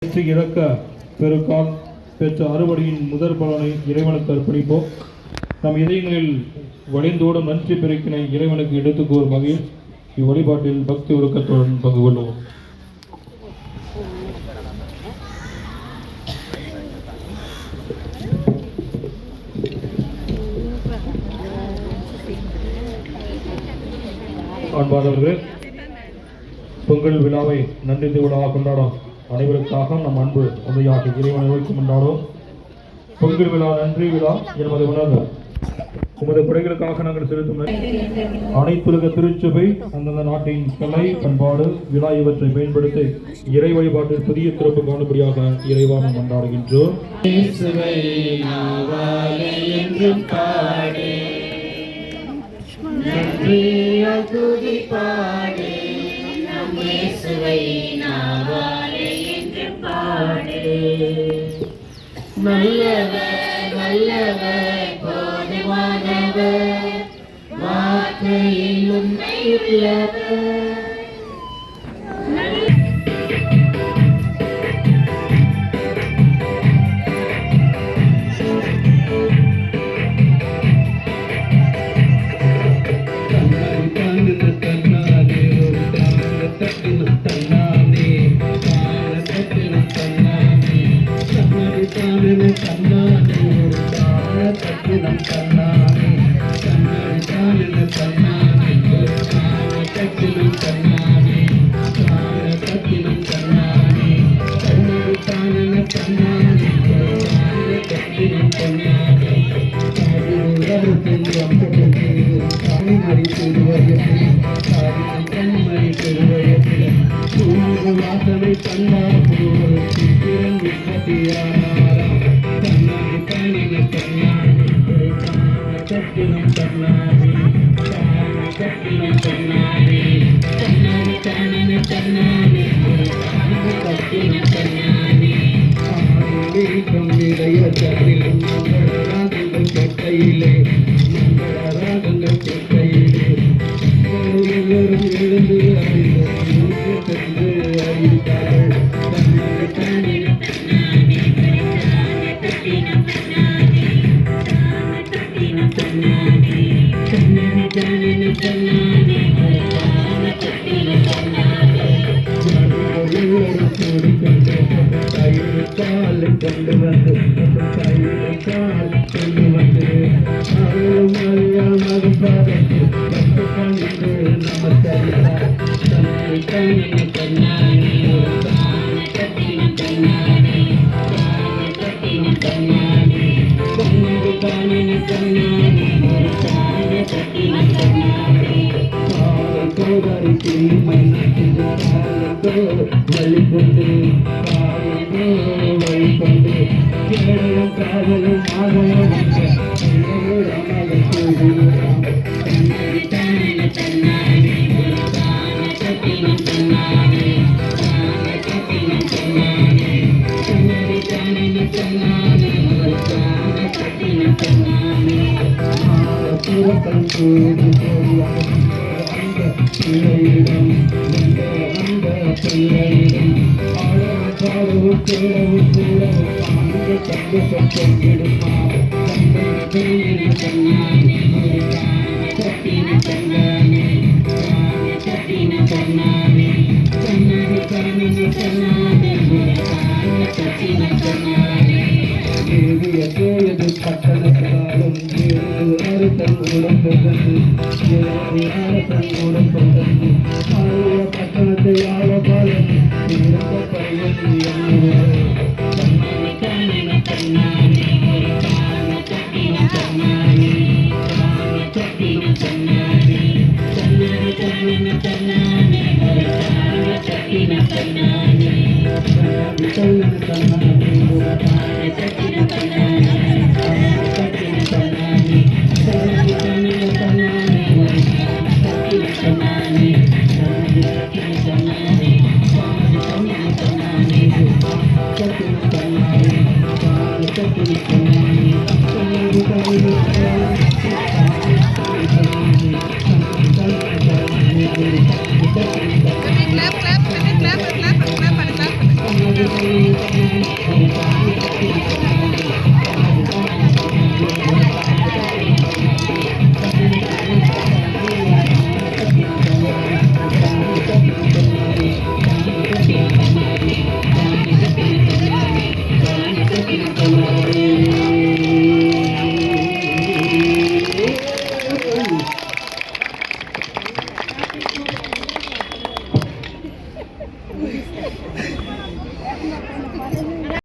இறக்க பெருக்கால் பெற்ற அறுவடையின் முதற் பலனை இறைவனுக்கு அர்ப்பணிப்போம். நம் இதயங்களில் வழிந்தோடும் நன்றி பெருக்கினை இறைவனுக்கு எடுத்துக் கூறும் வகையில் இவ்வழிபாட்டில் பக்தி ஒழுக்கத்துடன் பங்கு கொள்வோம். அன்பாதவர்களே, பொங்கல் விழாவை நன்றி விழாவாக கொண்டாடும் அனைவருக்காக நம் அன்பு உதவியாக இறைவனை நோக்கி கொண்டாடும் பொங்கல் விழா நன்றி விழா என்பதை உணர்ந்து உமது குறைகளுக்காக நாங்கள் செலுத்தும் அனைத்துலக திருச்சபை அந்தந்த நாட்டின் கலை பண்பாடு விழா இவற்றை பயன்படுத்தி இறை வழிபாட்டில் புதிய சிறப்பு காணும்படியாக இறைவானம் கொண்டாடுகின்றோம். நல்லவர் நல்லவர் போதுமானவர் வார்த்தையில் உண்மை உள்ளவர். Clap, clap, clap, clap, clap, clap, clap. Thank you.